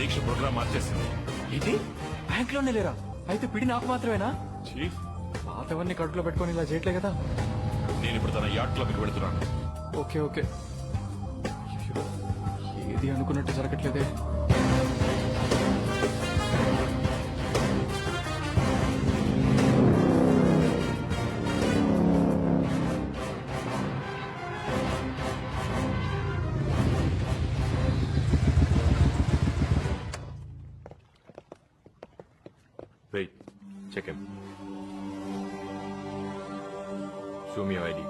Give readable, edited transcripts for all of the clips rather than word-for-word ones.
దీక్ష programme మార్చేసింది. ఇది bank లోనే లేరా? అయితే పిడి నాకు మాత్రమేనా? చీఫ్, పాతవన్నీ కడుపులో పెట్టుకొని ఇలా చేయట్లే కదా. నేను ఇప్పుడు తన యాట్ క్లబ్ కి వెళుతున్నాను. Okay okay. అయ్యో, ఏది అనుకున్నట్టు జరగట్లేదే. Wait, check him. Show me your ID.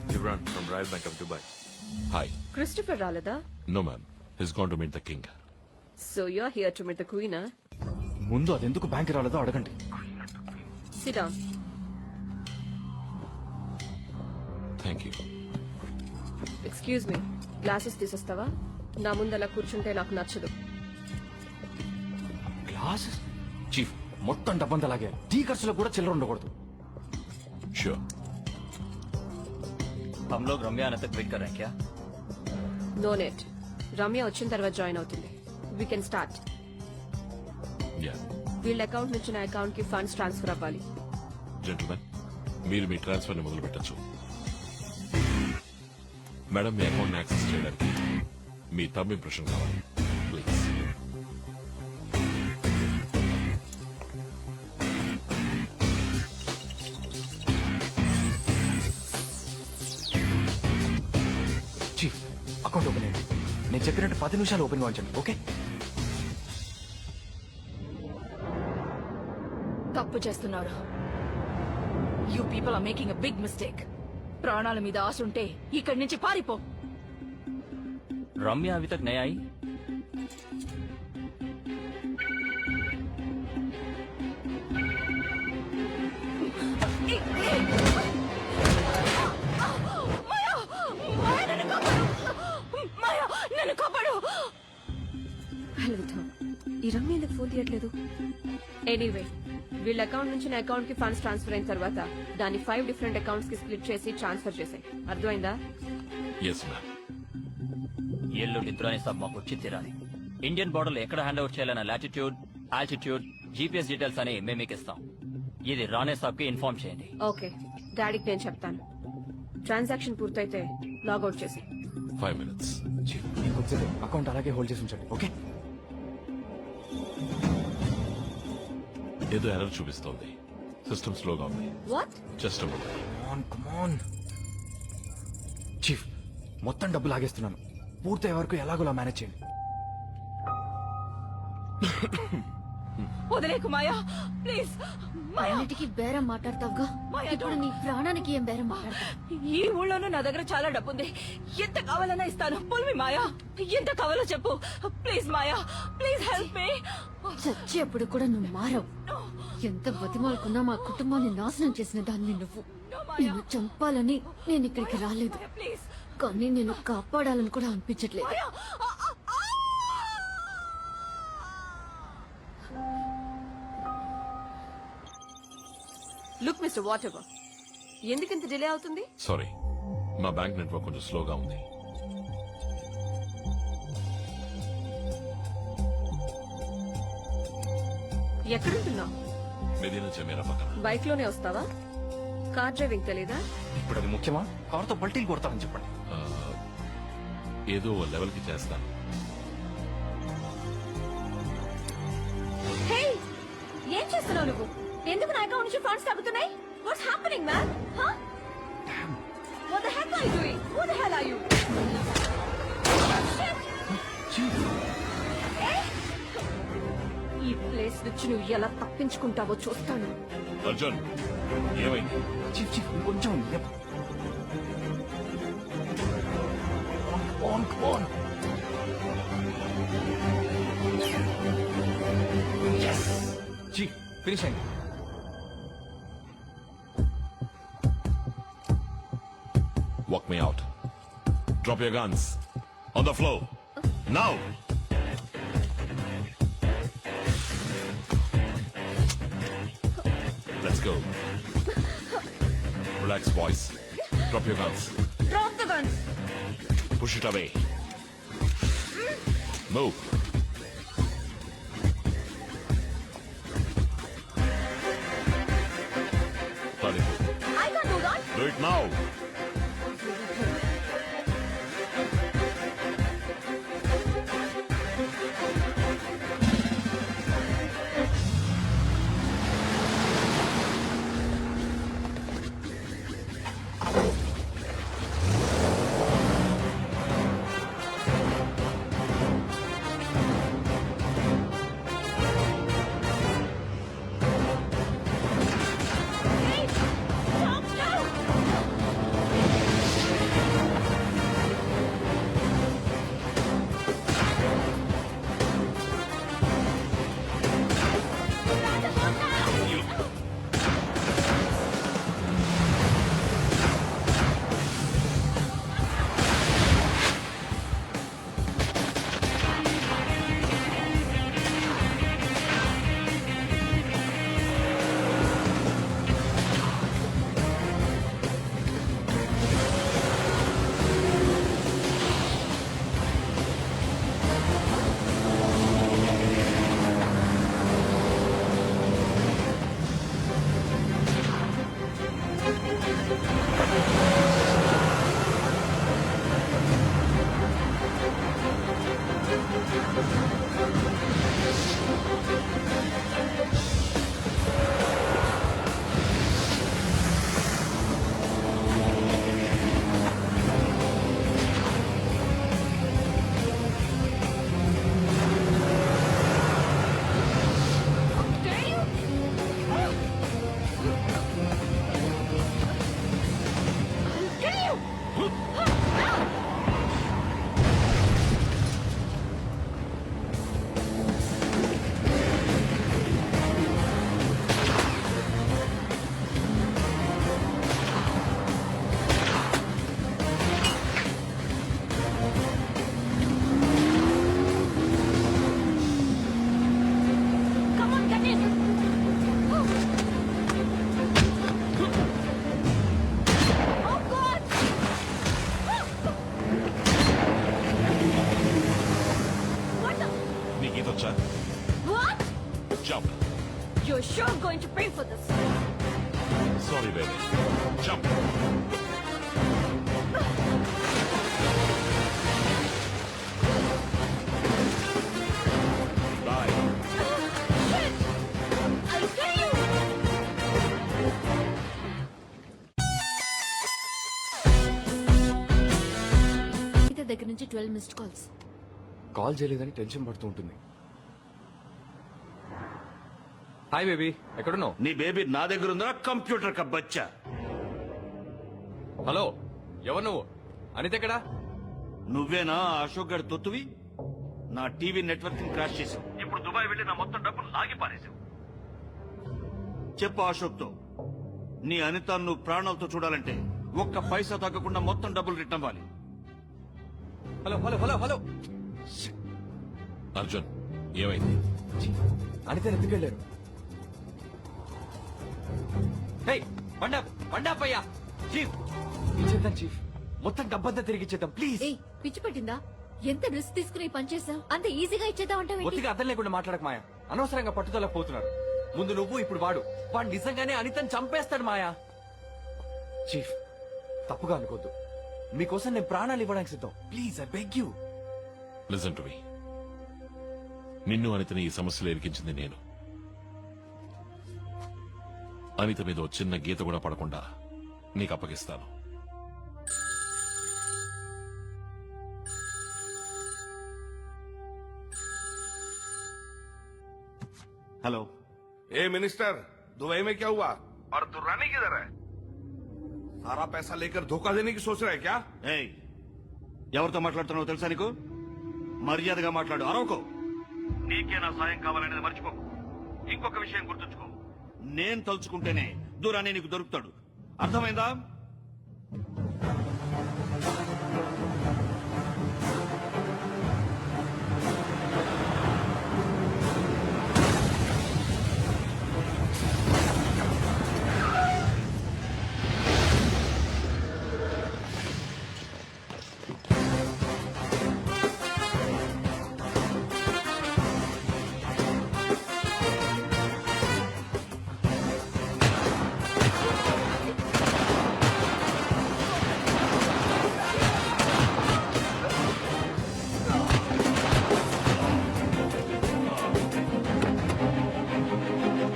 Gibran from Royal Bank of Dubai. Hi. Christopher రాలేదా? No, ma'am. He's gone to meet the king. So you're here to meet the queen, huh? ముందు అదెందుకు bank రాలేదో అడగండి. Sit down. Thank you. Excuse me. Glasses తీసేస్తావా? నా ముందు అలా కూర్చుంటే నాకు నచ్చదు. గ్లాసెస్ చీఫ్ మొత్తం డబ్బంతా లాగే. టీ ఖర్చులో కూడా చిల్లర ఉండకూడదు. Sure. हम लोग रम्या आने तक वेट कर रहे हैं क्या? No net. రమ్య వచ్చిన తర్వాత జాయిన్ అవుతుంది. We can start. Yeah. వీళ్ళ అకౌంట్ నుంచి నా అకౌంట్ కి ఫండ్స్ ట్రాన్స్ఫర్ అవ్వాలి. Gentlemen, మీరు మీ ట్రాన్స్ఫర్ ని మొదలు పెట్టచ్చు. మేడం, మీ అకౌంట్ యాక్సెస్ చేయడానికి మీ థంబ్ ఇంప్రెషన్ కావాలి. ప్లీజ్. చీఫ్ అకౌంట్ ఓపెన్ అయ్యింది. నేను చెప్పినట్టు 10 నిమిషాలు ఓపెన్ గా ఉంచండి. ఓకే? తప్పు చేస్తున్నారు. You people are making a big mistake. ప్రాణాల మీద ఆశ ఉంటే ఇక్కడి నుంచి పారిపో. रम्या अभी तक नहीं आई. నన్ను కాపాడు. హలో ఈ రమ్య ఎందుకు ఫోన్ తీయట్లేదు? ఎనీవే, వీళ్ళ అకౌంట్ నుంచి నా అకౌంట్ కి ఫండ్స్ ట్రాన్స్ఫర్ అయిన తర్వాత దాన్ని 5 డిఫరెంట్ అకౌంట్స్ కి స్ప్లిట్ చేసి ట్రాన్స్ఫర్ చేసాయి. అర్థమైందా? Yes ma'am. ఎల్లు నిద్రాని సబ్ మాకు వచ్చి తీరాలి. ఇండియన్ బోర్డర్ లో ఎక్కడ హ్యాండ్ అవుట్ చేయాలన్న లాటిట్యూడ్, ఆల్టిట్యూడ్, జీపీఎస్ డీటెయిల్స్ అని మేము మీకు ఇస్తాం. ఇది రానే సాబ్ కి ఇన్ఫార్మ్ చేయండి. ఓకే, డాడీకి నేను చెప్తాను. ట్రాన్సాక్షన్ పూర్తయితే లాగౌట్ చేసి. 5 minutes. చీఫ్ మీకు వచ్చేది అకౌంట్ అలాగే హోల్డ్ చేసి ఉంచండి. ఓకే? ఏదో ఎర్రర్ చూపిస్తోంది. సిస్టమ్ స్లోగా ఉంది. What? Just Come on. Chief మొత్తం డబ్బు లాగేస్తున్నాను. పూర్తయ్యే వరకు ఎలాగోలా మేనేజ్ చేయండి. వదిలేకు మాయా, ప్లీజ్. అన్నిటికీ బేరం మాట్లాడతావుగా, ఇప్పుడు నీ ప్రాణానికి ఏం బేరం మాట్లాడతావు? ఈ ఊళ్ళోనూ నా దగ్గర చాలా డబ్బు ఉంది. ఎంత కావాలన్నా ఇస్తాను. పుల్మి మాయా, ఎంత కావాలో చెప్పు. Please Maya, please help me. చచ్చేప్పుడు కూడా నువ్వు మారవు. ఎంత బతిమాలకున్నా మా కుటుంబాన్ని నాశనం చేసిన దాన్ని నువ్వు. నిన్ను చంపాలని నేను ఇక్కడికి రాలేదు, ప్లీజ్ కానీ నేను కాపాడాలని కూడా అనిపించట్లేదు. లుక్ మిస్టర్ వాట్ ఎవర్, ఎందుకింత డిలే అవుతుంది? సారీ, మా బ్యాంక్ నెట్వర్క్ కొంచెం స్లోగా ఉంది. ఎక్కడుంటున్నావు? మెదీనా జమీరా పక్కన. బైక్ లోనే వస్తావా? కార్ డ్రైవింగ్ తెలీదా? ఇప్పుడు అది ముఖ్యమా? కారుతో పల్టీలు కొడతారని చెప్పండి. ఏదో లెవెల్ కి చేస్తాను. హే, ఏం చేస్తున్నావు నువ్వు? ఎందుకు నా అకౌంట్ నుంచి ఫండ్స్ తగ్గుతున్నాయి? What's happening man? What the heck are you doing? Who the hell are you? ఈ ప్లేస్ నుంచి నువ్వు ఎలా తప్పించుకుంటావో చూస్తాను. అర్జున్, ఏమైంది? చీఫ్ కొంచెం చీఫ్ ఫినిష్ అయింది. Walk me out. Drop your guns. On the floor. Now. Let's go. Relax, boys. Drop your guns. Drop the guns. Push it away. Move. Bloody move. I can't do that. Do it now. Come on, get in. Oh God! What the? Nikki, the What? jump. You're sure going to pay for this? Sorry, baby. Jump. Bye. Shit! I'll kill you! ఇతని దగ్గర నుంచి 12 missed calls. Call చేయలేదని tension పడుతూ ఉంటుంది. Hi baby, ఎక్కడున్నావు? నీ baby నా దగ్గర ఉందా కంప్యూటర్ కా బచ్చా? హలో, ఎవరు నువ్వు? అనిత ఎక్కడా? నువ్వేనా ఆ అశోక్ గడి తొత్తువి? నా టీవీ నెట్వర్క్ క్రాష్ చేసావు. ఇప్పుడు దుబాయ్ వెళ్ళి నా మొత్తం డబ్బులు లాగి పారేసావు. చెప్పు అశోక్ తో, నీ అనిత నువ్వు ప్రాణాలతో చూడాలంటే ఒక్క పైసా తగ్గకుండా మొత్తం డబ్బులు రిటర్న్ అవ్వాలి. Hello hello hello hello. Arjun, ఏమైంది? అనిత ఎందుకెళ్ళారు? పండాపయ్యా చీఫ్, ఇచ్చేద్దాం చీఫ్, మొత్తం డబ్బంతా తిరిగి ఇచ్చేద్దాం ప్లీజ్. ఏయ్, పిచ్చి పట్టిందా? ఎంత రిస్క్ తీసుకుని పని చేసావు? అంత ఈజీగా ఇచ్చేద్దాం అంటే ఒత్తిగా అర్థం లేకుండా మాట్లాడక మాయా. అనవసరంగా పట్టుదల పోతున్నారు. ముందు నువ్వు, ఇప్పుడు వాడు నిజంగానే అనితని చంపేస్తాడు మాయా. చీఫ్, తప్పుగా అనుకోద్దు. మీకోసం నేను ప్రాణాలు ఇవ్వడానికి సిద్ధం. Please, I beg you. Listen to me. నిన్ను అనితని ఈ సమస్యలో ఇరికించింది నేను. అనిత మీద ఓ చిన్న గీత కూడా పడకుండా నీకు అప్పగిస్తాను. హలో, ए मिनिस्टर, दुबई में क्या हुआ और दुर्रानी किधर है? सारा पैसा लेकर धोखा देने की सोच रहा है क्या? ఏయ్, ఎవరితో మాట్లాడుతున్నావో తెలుసా నీకు? మర్యాదగా మాట్లాడు, అరవకో. నీకే నా సాయం కావాలనేది మర్చిపోకు. ఇంకొక విషయం గుర్తుంచుకో, నేను తలుచుకుంటేనే దూరాన్ని నీకు దొరుకుతాడు. అర్థమైందా?